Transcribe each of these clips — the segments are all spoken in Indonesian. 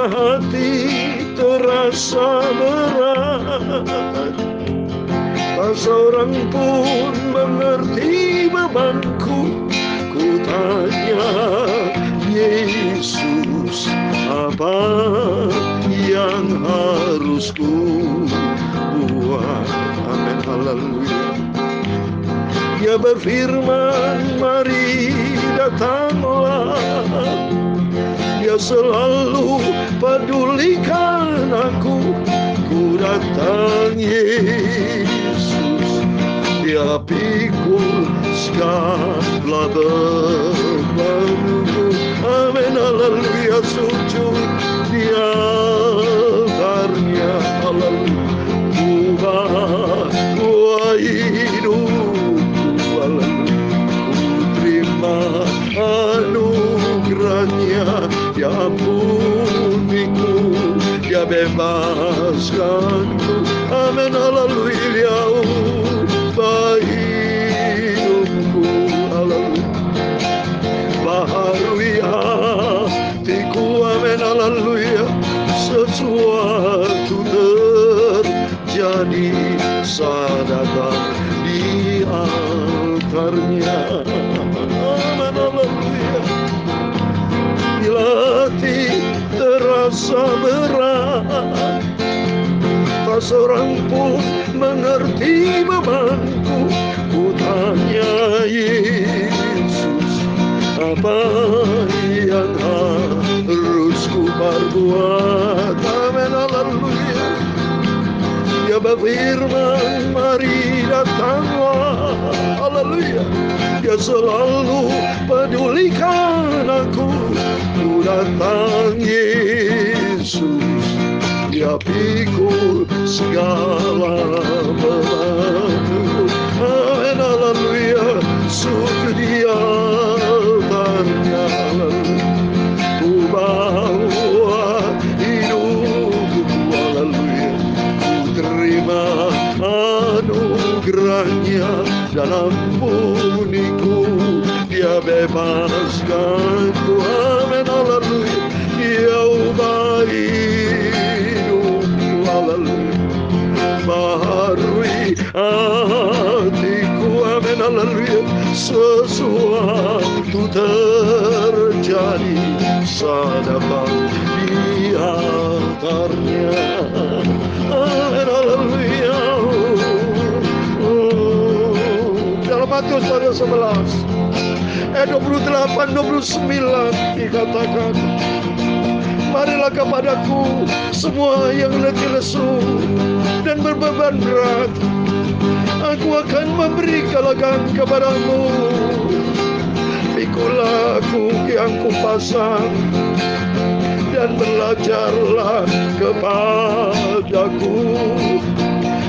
hati terasa berat, tak seorang pun mengerti bebanku. Ku tanya, Yesus, apa yang harus ku buat? Amin, haleluya. Dia berfirman, mari datanglah. Dia selalu pedulikan aku. Ku datang, Yesus. Dia pikul segala bebanku. Amin, haleluya. Sujud di altarnya, haleluya. Ubah hidupku, haleluya. Ku terima anugerahnya. Dia ampuniku, Dia bebaskanku. Amin, haleluya. Ubah hidupku, haleluya. Baharui hatiku, amin, haleluya. Sesuatu terjadi, sadaka di altarnya. Amin, haleluya. Bila hati terasa berat, tak seorang pun mengerti bebanku. Ku tanya, Yesus, apa yang harus ku perbuat? Amin, haleluya. Dia berfirman, mari datanglah, haleluya. Dia selalu pedulikan aku. Ku datang, Yesus. Dia pikul segala bebanku. Amin, haleluya. Sujud di altarnya, haleluya. Ku bawa hidupku, haleluya. Ku terima anugerahnya dan ampuniku. Dia bebaskanku. Amin, haleluya. Dia ubah hidupku, haleluya. Baharui hatiku, amin, haleluya. Sesuatu terjadi, sadaka di altarnya. Amin, haleluya. Dalam Matius pasal 11 ayat 28, 29 dikatakan, marilah kepadaku semua yang letih lesu dan berbeban berat, aku akan memberi kelegaan kepadamu. Pikulah aku yang kupasang dan belajarlah kepadaku,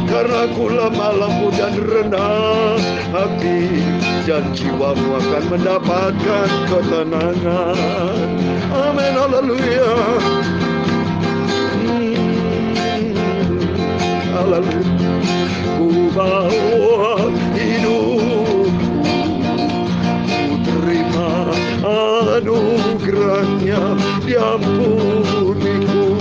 karena aku lemah lembut dan rendah hati, dan jiwamu akan mendapatkan ketenangan. Amin, haleluya. Haleluya. Ku bawa hidupku, ku terima anugerahnya. Dia ampuniku,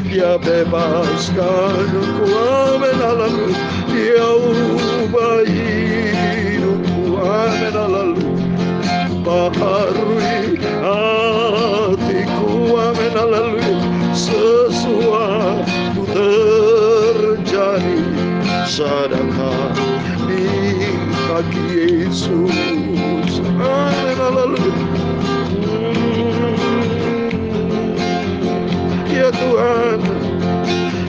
Dia bebaskanku. Amin, haleluya. Dia ubah hidupku. Amin, haleluya. Baharui hatiku. Amin, haleluya. Sesuatu terjadi, sadaka di kaki Yesus. Amin, haleluya. Ya Tuhan,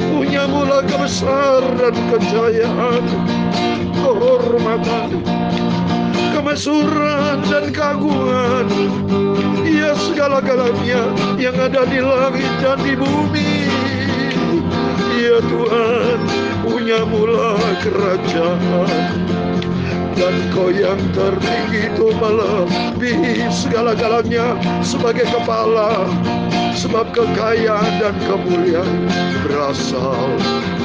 punyamulah kebesaran, kejayaan, kehormatan, kemesuran dan keagungan. Ya segala-galanya yang ada di langit dan di bumi. Ya Tuhan, punyamulah kerajaan, dan Kau yang tertinggi itu melebihi segala-galanya sebagai kepala. Sebab kekayaan dan kemuliaan berasal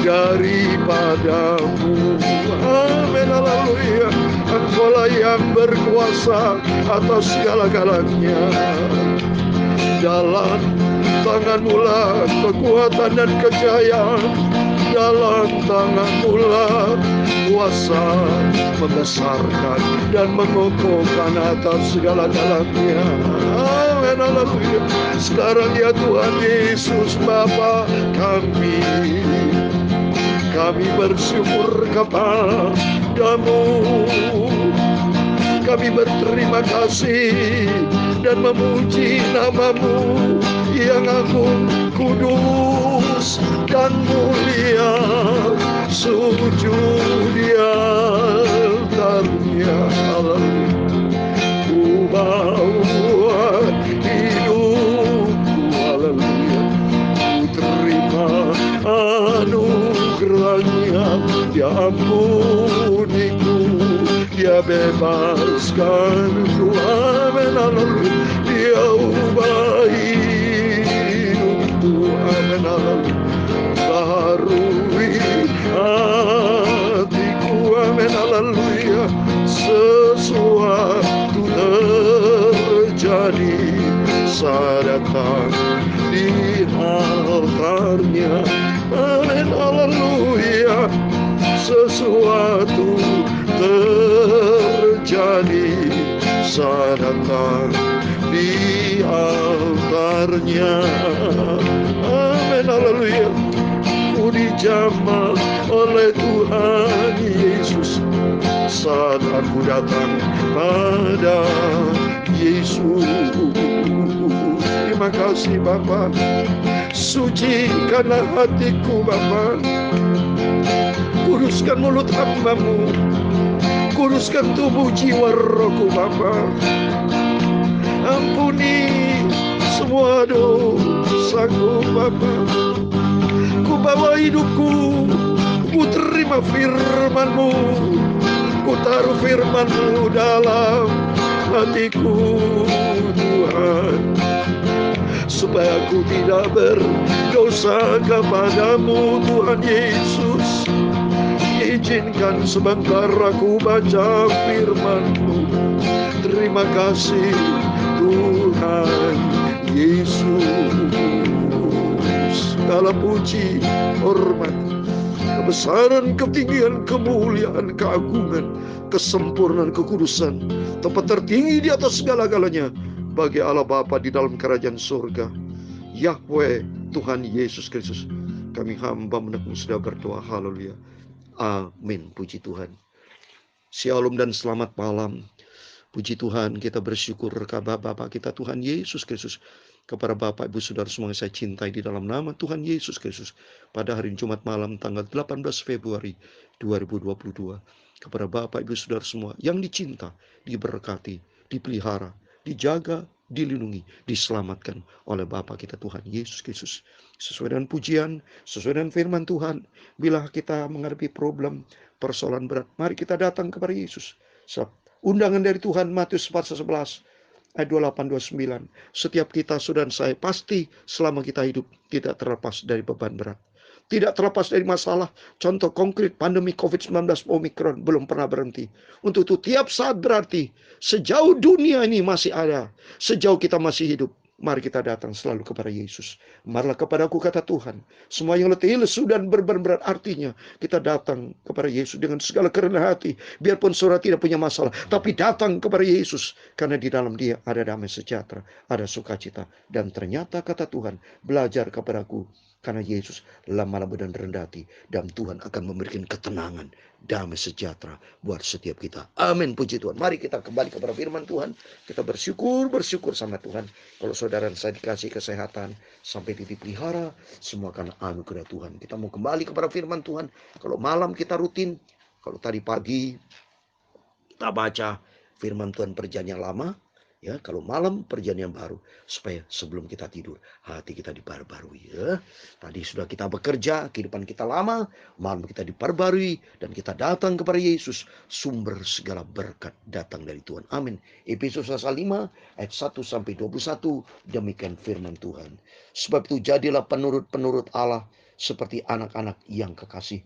daripadamu. Amin, haleluya. Engkaulah yang berkuasa atas segala-galanya. Jalan tangan-Mu lah kekuatan dan kejayaan, dalam tangan-Mu lah kuasa membesarkan dan mengokohkan atas segala-galanya. Amin, haleluya. Sekarang ya Tuhan Yesus Bapa kami bersyukur kepada-Mu. Kami berterima kasih dan memuji nama-Mu yang agung, kudus, dan mulia. Sujud di altarnya, haleluya. Ku bawa hidupku, haleluya. Ku terima anugerahnya, Dia ampuniku, Dia bebaskanku, amin, haleluya. Dia ubah hidupku, amin, haleluya. Baharui hatiku, amin, haleluya. Sesuatu terjadi saat datang di altarnya, amin, haleluya. Sesuatu terjadi saat datang di altarnya, amin, haleluya. Ku dijamah oleh Tuhan Yesus saat aku datang pada Yesus. Terima kasih Bapa. Sucikanlah hatiku Bapa. Kuduskan mulut hamba-Mu, kuduskan tubuh jiwa rohku Bapa. Ampuni semua dosaku Bapa. Ku bawa hidupku, ku terima firman-Mu, ku taruh firman-Mu dalam hatiku Tuhan, supaya aku tidak berdosa kepada-Mu Tuhan Yesus. Izinkan sebentar aku baca firman-Mu. Terima kasih Tuhan Yesus. Segala puji, hormat, kebesaran, ketinggian, kemuliaan, keagungan, kesempurnaan, kekudusan, tempat tertinggi di atas segala-galanya bagi Allah Bapa di dalam kerajaan surga. Yahweh Tuhan Yesus Kristus, kami hamba menekmu sudah berdoa. Haleluya. Amin. Puji Tuhan. Shalom dan selamat malam. Puji Tuhan, kita bersyukur kepada Bapak kita Tuhan Yesus Kristus. Kepada Bapak Ibu Saudara semua yang saya cintai di dalam nama Tuhan Yesus Kristus. Pada hari Jumat malam tanggal 18 Februari 2022. Kepada Bapak Ibu Saudara semua yang dicinta, diberkati, dipelihara, dijaga, dilindungi, diselamatkan oleh Bapa kita Tuhan Yesus Kristus. Sesuai dengan pujian, sesuai dengan firman Tuhan, bila kita menghadapi problem, persoalan berat, mari kita datang kepada Yesus. Undangan dari Tuhan Matius 4:11 ayat 28-29. Setiap kita, saudara saya, pasti selama kita hidup tidak terlepas dari beban berat, tidak terlepas dari masalah. Contoh konkret, pandemi COVID-19 Omicron belum pernah berhenti. Untuk itu tiap saat berarti sejauh dunia ini masih ada, sejauh kita masih hidup, mari kita datang selalu kepada Yesus. Marilah kepadaku, kata Tuhan, semua yang letih, lesu, dan beban berat. Artinya kita datang kepada Yesus dengan segala kerendahan hati. Biarpun saudara tidak punya masalah, tapi datang kepada Yesus, karena di dalam Dia ada damai sejahtera, ada sukacita. Dan ternyata kata Tuhan, belajar kepadaku, karena Yesus lemah lembut dan rendah hati, dan Tuhan akan memberikan ketenangan, damai sejahtera buat setiap kita. Amin, puji Tuhan. Mari kita kembali kepada firman Tuhan. Kita bersyukur sama Tuhan. Kalau saudara saya dikasih kesehatan, sampai dipelihara, semua karena anugerah Tuhan. Kita mau kembali kepada firman Tuhan. Kalau malam kita rutin, kalau tadi pagi kita baca firman Tuhan perjanjian lama, ya, kalau malam perjanjian baru, supaya sebelum kita tidur hati kita diperbarui, ya. Tadi sudah kita bekerja, kehidupan kita lama, malam kita diperbarui, dan kita datang kepada Yesus, sumber segala berkat datang dari Tuhan. Amin. Efesus 5 ayat 1-21, demikian firman Tuhan. Sebab itu jadilah penurut-penurut Allah seperti anak-anak yang kekasih,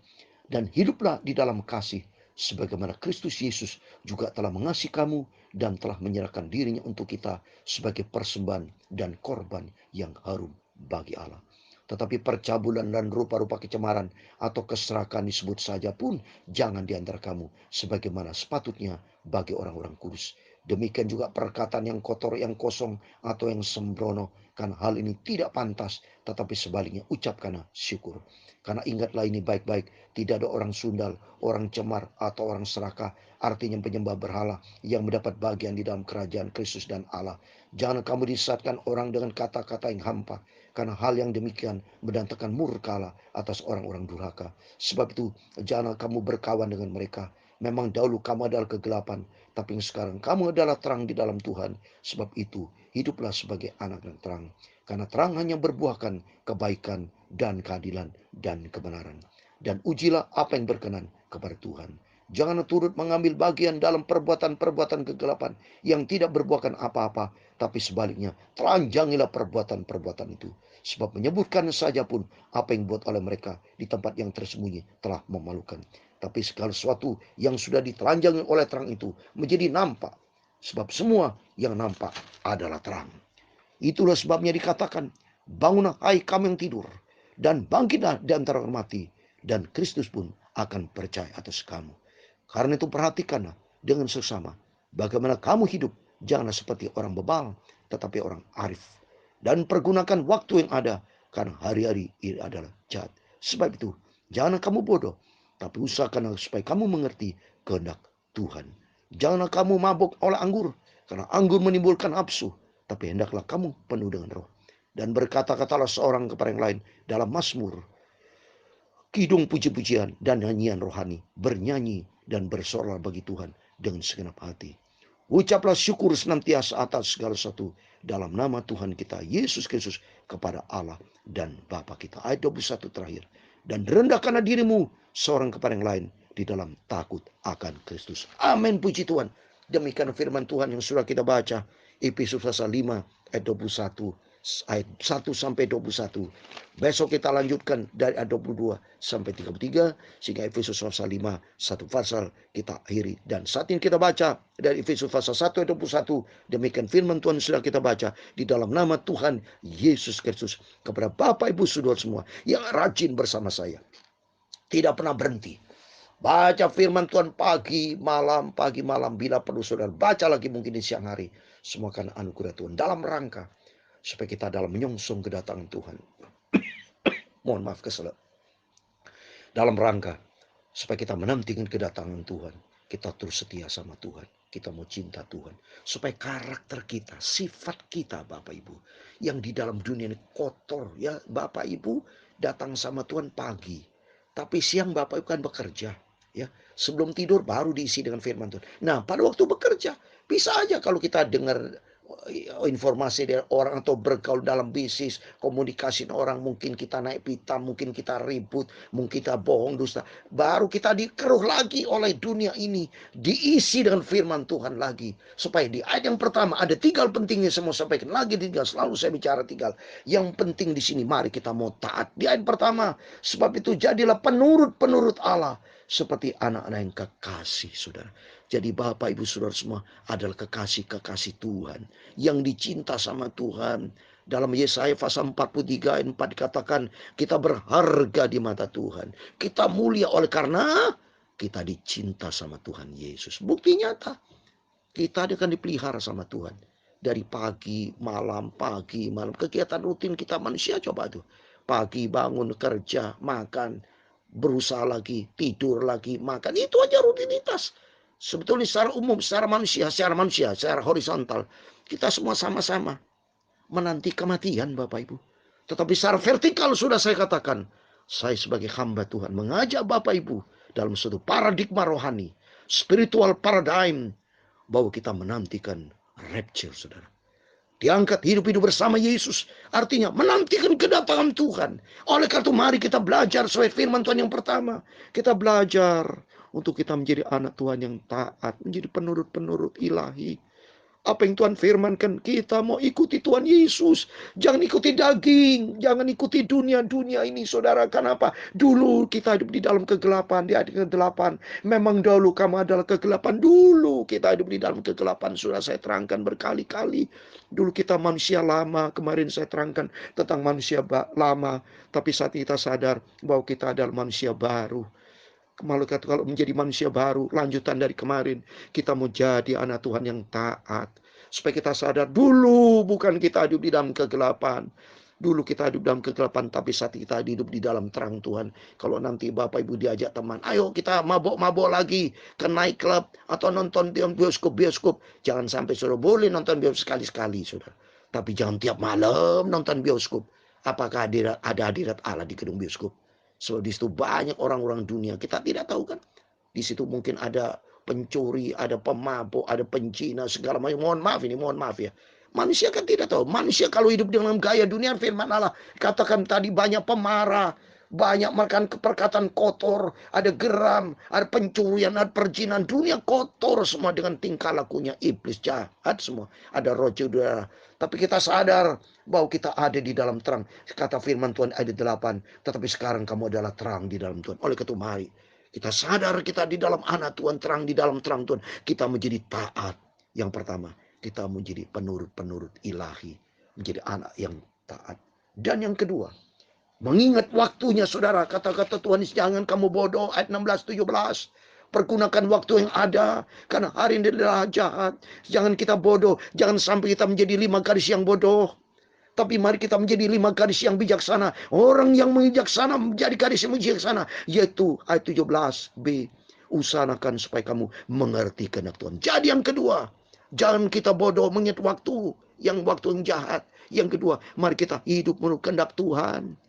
dan hiduplah di dalam kasih, sebagaimana Kristus Yesus juga telah mengasihi kamu dan telah menyerahkan dirinya untuk kita sebagai persembahan dan korban yang harum bagi Allah. Tetapi percabulan dan rupa-rupa kecemaran atau keserakahan disebut saja pun jangan di antara kamu, sebagaimana sepatutnya bagi orang-orang kudus. Demikian juga perkataan yang kotor, yang kosong, atau yang sembrono, karena hal ini tidak pantas, tetapi sebaliknya ucapkanlah syukur. Karena ingatlah ini baik-baik, tidak ada orang sundal, orang cemar, atau orang serakah, artinya penyembah berhala, yang mendapat bagian di dalam kerajaan Kristus dan Allah. Jangan kamu disesatkan orang dengan kata-kata yang hampa, karena hal yang demikian mendatangkan murka Allah atas orang-orang durhaka. Sebab itu jangan kamu berkawan dengan mereka. Memang dahulu kamu adalah kegelapan, tapi sekarang kamu adalah terang di dalam Tuhan. Sebab itu hiduplah sebagai anak yang terang. Karena terang hanya berbuahkan kebaikan dan keadilan dan kebenaran. Dan ujilah apa yang berkenan kepada Tuhan. Jangan turut mengambil bagian dalam perbuatan-perbuatan kegelapan yang tidak berbuahkan apa-apa, tapi sebaliknya telanjangilah perbuatan-perbuatan itu. Sebab menyebutkan saja pun apa yang buat oleh mereka di tempat yang tersembunyi telah memalukan. Tapi segala sesuatu yang sudah ditelanjangi oleh terang itu menjadi nampak. Sebab semua yang nampak adalah terang. Itulah sebabnya dikatakan, bangunlah hai kamu yang tidur, dan bangkitlah di antara orang mati, dan Kristus pun akan percaya atas kamu. Karena itu perhatikanlah dengan seksama bagaimana kamu hidup. Janganlah seperti orang bebal, tetapi orang arif. Dan pergunakan waktu yang ada, karena hari-hari ini adalah jahat. Sebab itu janganlah kamu bodoh, tapi usahakanlah supaya kamu mengerti kehendak Tuhan. Janganlah kamu mabuk oleh anggur, karena anggur menimbulkan nafsu, tapi hendaklah kamu penuh dengan roh. Dan berkata-katalah seorang kepada yang lain dalam mazmur, kidung puji-pujian dan nyanyian rohani, bernyanyi dan bersorak bagi Tuhan dengan segenap hati. Ucaplah syukur senantiasa atas segala sesuatu dalam nama Tuhan kita Yesus Kristus kepada Allah dan Bapa kita. Ayat 21 terakhir. Dan rendahkanlah dirimu seorang kepada yang lain di dalam takut akan Kristus. Amin, puji Tuhan. Demikian firman Tuhan yang sudah kita baca. Efesus pasal 5 ayat 21. Ayat 1 sampai 21. Besok kita lanjutkan dari ayat 22 sampai 33. Sehingga Efesus pasal 5 satu pasal kita akhiri. Dan saat ini kita baca dari Efesus pasal 1 ayat 21. Demikian firman Tuhan sudah kita baca di dalam nama Tuhan Yesus Kristus. Kepada Bapak Ibu Saudara semua yang rajin bersama saya, tidak pernah berhenti baca firman Tuhan pagi malam. Bila perlu saudara baca lagi mungkin di siang hari. Semua karena anugerah Tuhan, dalam rangka supaya kita dalam menyongsong kedatangan Tuhan. Mohon maaf kesalahan. Dalam rangka supaya kita menantikan kedatangan Tuhan, kita terus setia sama Tuhan. Kita mau cinta Tuhan. Supaya karakter kita, sifat kita Bapak Ibu, yang di dalam dunia ini kotor ya Bapak Ibu, datang sama Tuhan pagi. Tapi siang Bapak Ibu kan bekerja. Ya, sebelum tidur baru diisi dengan firman Tuhan. Nah, pada waktu bekerja bisa aja kalau kita dengar informasi dari orang atau bergaul dalam bisnis, komunikasi orang, mungkin kita naik pitam, mungkin kita ribut, mungkin kita bohong dusta, baru kita dikeruh lagi oleh dunia ini, diisi dengan firman Tuhan lagi. Supaya di ayat yang pertama ada 3 hal pentingnya saya mau sampaikan lagi. 3, selalu saya bicara 3 hal yang penting di sini. Mari kita mau taat di ayat pertama. Sebab itu jadilah penurut Allah seperti anak-anak yang kekasih, saudara. Jadi Bapak Ibu Saudara semua adalah kekasih-kekasih Tuhan yang dicinta sama Tuhan. Dalam Yesaya pasal 43 ayat 4 dikatakan kita berharga di mata Tuhan. Kita mulia oleh karena kita dicinta sama Tuhan Yesus. Bukti nyata. Kita akan dipelihara sama Tuhan. Dari pagi, malam. Kegiatan rutin kita manusia coba tuh. Pagi bangun, kerja, makan, berusaha lagi, tidur lagi, makan. Itu aja rutinitas. Sebetulnya secara umum, secara manusia, secara horizontal, kita semua sama-sama menanti kematian Bapak Ibu. Tetapi secara vertikal sudah saya katakan, saya sebagai hamba Tuhan mengajak Bapak Ibu dalam suatu paradigma rohani, spiritual paradigm, bahwa kita menantikan rapture, saudara. Diangkat hidup-hidup bersama Yesus, artinya menantikan kedatangan Tuhan. Oleh karena itu mari kita belajar sesuai firman Tuhan yang pertama. Kita belajar untuk kita menjadi anak Tuhan yang taat, menjadi penurut-penurut ilahi. Apa yang Tuhan firmankan, kita mau ikuti Tuhan Yesus. Jangan ikuti daging, jangan ikuti dunia ini, saudara. Kenapa? Dulu kita hidup di dalam kegelapan, di kegelapan. Memang dahulu kamu adalah kegelapan. Dulu kita hidup di dalam kegelapan. Sudah saya terangkan berkali-kali. Dulu kita manusia lama. Kemarin saya terangkan tentang manusia lama. Tapi saat kita sadar bahwa kita adalah manusia baru. Kalau menjadi manusia baru, lanjutan dari kemarin, kita mau jadi anak Tuhan yang taat. Supaya kita sadar, dulu bukan kita hidup di dalam kegelapan. Dulu kita hidup dalam kegelapan, tapi saat kita hidup di dalam terang Tuhan. Kalau nanti Bapak Ibu diajak teman, ayo kita mabok-mabok lagi ke night club atau nonton bioskop. Jangan sampai sudah boleh nonton bioskop sekali-sekali, saudara. Tapi jangan tiap malam nonton bioskop. Apakah ada hadirat Allah di gedung bioskop? So, di situ banyak orang-orang dunia. Kita tidak tahu kan. Di situ mungkin ada pencuri, ada pemabuk, ada pencina, segala macam. Mohon maaf ya. Manusia kan tidak tahu. Manusia kalau hidup dengan gaya dunia, firman Allah katakan tadi, banyak pemarah, banyak makan perkataan kotor, ada geram, ada pencurian, ada perjinan. Dunia kotor semua dengan tingkah lakunya. Iblis jahat semua. Ada roh judera. Tapi kita sadar bahwa kita ada di dalam terang. Kata firman Tuhan ayat 8. Tetapi sekarang kamu adalah terang di dalam Tuhan. Oleh itu mari kita sadar kita di dalam anak Tuhan, terang di dalam terang Tuhan. Kita menjadi taat. Yang pertama, kita menjadi penurut-penurut ilahi. Menjadi anak yang taat. Dan yang kedua, mengingat waktunya, saudara. Kata-kata Tuhan, jangan kamu bodoh. Ayat 16-17. Pergunakan waktu yang ada. Karena hari ini adalah jahat. Jangan kita bodoh. Jangan sampai kita menjadi 5 gadis yang bodoh. Tapi mari kita menjadi 5 gadis yang bijaksana. Orang yang bijaksana menjadi gadis yang bijaksana. Yaitu ayat 17b. Usahakan supaya kamu mengerti kehendak Tuhan. Jadi yang kedua, jangan kita bodoh mengingat waktu yang jahat. Yang kedua, mari kita hidup menurut kehendak Tuhan.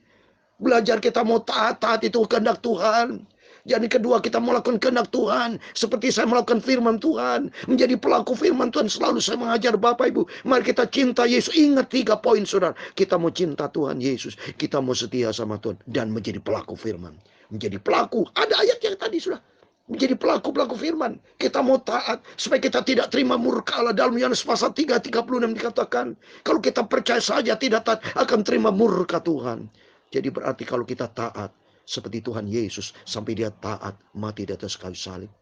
Belajar kita mau taat itu kehendak Tuhan. Jadi kedua, kita melakukan kehendak Tuhan. Seperti saya melakukan firman Tuhan. Menjadi pelaku firman Tuhan. Selalu saya mengajar Bapak Ibu. Mari kita cinta Yesus. Ingat 3 poin, saudara. Kita mau cinta Tuhan Yesus. Kita mau setia sama Tuhan. Dan menjadi pelaku firman. Menjadi pelaku. Ada ayat yang tadi sudah. Menjadi pelaku-pelaku firman. Kita mau taat. Supaya kita tidak terima murka Allah. Dalam Yohanes pasal 3:36 dikatakan. Kalau kita percaya saja tidak taat. Akan terima murka Tuhan. Jadi berarti kalau kita taat. Seperti Tuhan Yesus. Sampai dia taat. Mati di atas kayu salib.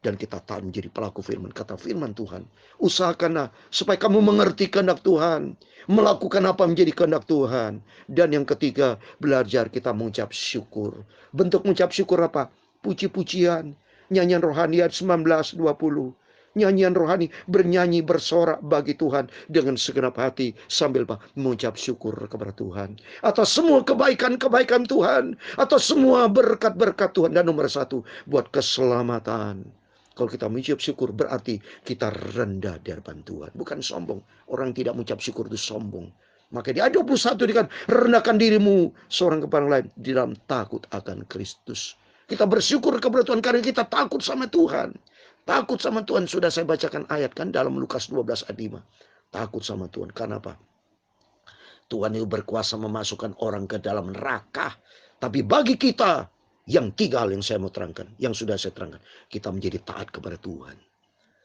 Dan kita taat menjadi pelaku firman. Kata firman Tuhan. Usahakanlah. Supaya kamu mengerti kehendak Tuhan. Melakukan apa menjadi kehendak Tuhan. Dan yang ketiga. Belajar kita mengucap syukur. Bentuk mengucap syukur apa? Puji-pujian. Nyanyian rohani ayat 19-20. Nyanyian rohani, bernyanyi bersorak bagi Tuhan dengan segenap hati sambil mengucap syukur kepada Tuhan atas semua kebaikan-kebaikan Tuhan, atas semua berkat-berkat Tuhan. Dan nomor 1, buat keselamatan. Kalau kita mengucap syukur berarti kita rendah di hadapan Tuhan, bukan sombong. Orang tidak mengucap syukur itu sombong. Maka di ayat 21 dikatakan, rendahkan dirimu seorang kepada lain di dalam takut akan Kristus. Kita bersyukur kepada Tuhan karena kita takut sama Tuhan. Takut sama Tuhan. Sudah saya bacakan ayat kan dalam Lukas 12 ayat 5. Takut sama Tuhan. Karena apa? Tuhan itu berkuasa memasukkan orang ke dalam neraka. Tapi bagi kita, yang 3 hal yang saya mau terangkan. Yang sudah saya terangkan. Kita menjadi taat kepada Tuhan.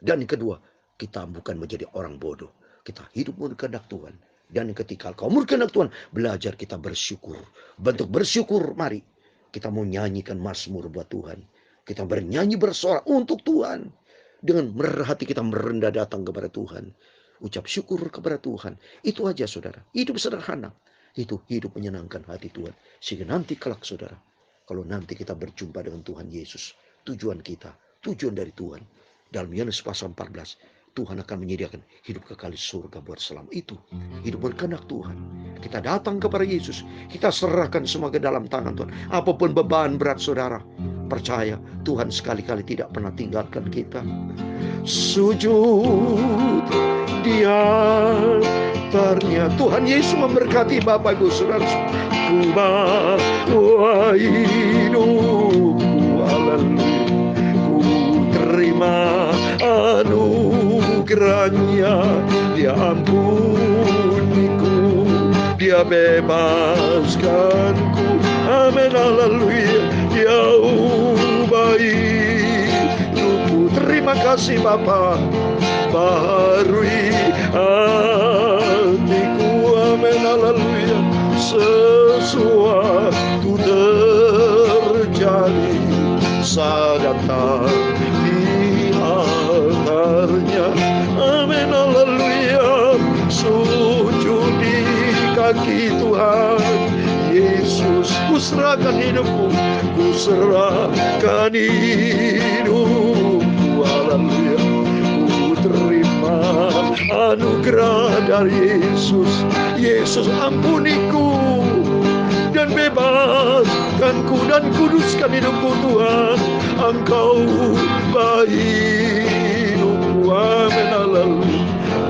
Dan yang kedua, kita bukan menjadi orang bodoh. Kita hidup menurut kehendak Tuhan. Dan yang ketiga, kalau menurut kehendak Tuhan, belajar kita bersyukur. Bentuk bersyukur, mari. Kita mau nyanyikan mazmur buat Tuhan. Kita bernyanyi bersorak untuk Tuhan. Dengan hati kita merendah datang kepada Tuhan. Ucap syukur kepada Tuhan. Itu aja, saudara. Hidup sederhana. Itu hidup menyenangkan hati Tuhan. Sehingga nanti kelak, saudara. Kalau nanti kita berjumpa dengan Tuhan Yesus. Tujuan kita. Tujuan dari Tuhan. Dalam Yohanes pasal 14. Tuhan akan menyediakan hidup kekal surga buat selam itu. Hidup berkehendak Tuhan. Kita datang kepada Yesus. Kita serahkan semua ke dalam tangan Tuhan. Apapun beban berat saudara. Percaya Tuhan sekali-kali tidak pernah tinggalkan kita. Sujud di altarnya. Tuhan Yesus memberkati Bapak Ibu Saudara. Ku bawa hidupku, haleluya. Ku terima anugerahnya. Dia ampuniku, dia bebaskanku. Amin, haleluya. Dia ubah hidupku. Terima kasih Bapa. memperbaharui hatiku. Amin, haleluya. Sesuatu terjadi saat datang di altarnya. Amin, haleluya. Sujud di kaki Tuhan Yesus, ku serahkan hidupku, ku serahkan hidupku, haleluya. Ku terima anugerah dari Yesus. Yesus, ampuniku dan bebaskanku dan kuduskan hidupku Tuhan. Engkau baik hidupku. Amin, haleluya.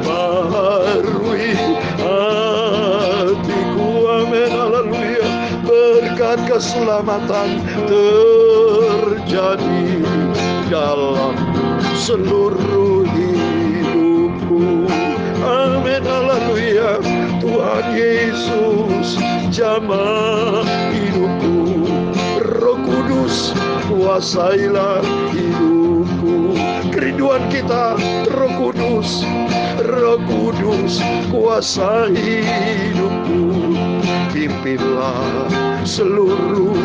Baharui hatiku. Amin, haleluya. Berkat keselamatan terjadi dalam seluruh hidupku. Amin, haleluya. Tuhan Yesus, jamah hidupku. Roh Kudus, kuasailah hidupku. Kerinduan kita, Roh Kudus, Roh Kudus, kuasai hidupku. Pimpinlah seluruh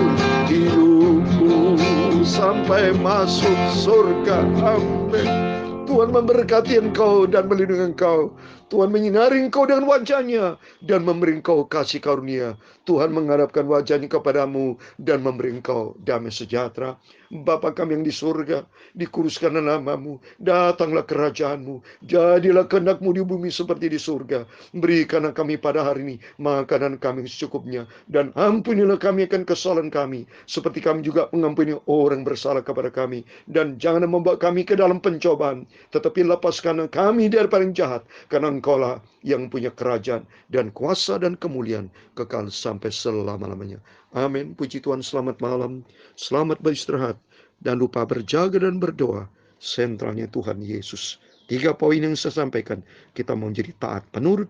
hidupku sampai masuk surga. Amin. Tuhan memberkati engkau dan melindungi engkau. Tuhan menyinari engkau dengan wajah-Nya dan memberi engkau kasih karunia. Tuhan menghadapkan wajah-Nya kepadamu dan memberi engkau damai sejahtera. Bapa kami yang di surga, dikuduskanlah namamu, datanglah kerajaan-Mu, jadilah kehendak-Mu di bumi seperti di surga. Berikanlah kami pada hari ini makanan kami secukupnya, dan ampunilah kami akan kesalahan kami, seperti kami juga mengampuni orang bersalah kepada kami. Dan jangan membawa kami ke dalam pencobaan, tetapi lepaskan kami daripada yang jahat, karena Engkaulah yang punya kerajaan dan kuasa dan kemuliaan kekal sampai selama-lamanya. Amin. Puji Tuhan. Selamat malam, selamat beristirahat, dan lupa berjaga dan berdoa. Sentralnya Tuhan Yesus. 3 poin yang saya sampaikan, kita mau menjadi taat, penurut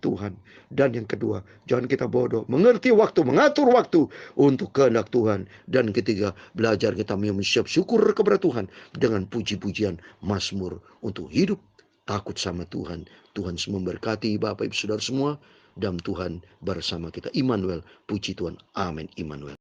Tuhan. Dan yang kedua, jangan kita bodoh, mengerti waktu, mengatur waktu untuk kehendak Tuhan. Dan ketiga, belajar kita mengucap syukur kepada Tuhan dengan puji-pujian mazmur untuk hidup takut sama Tuhan. Tuhan memberkati Bapak Ibu Saudara semua, dan Tuhan bersama kita. Immanuel, puji Tuhan. Amin. Immanuel.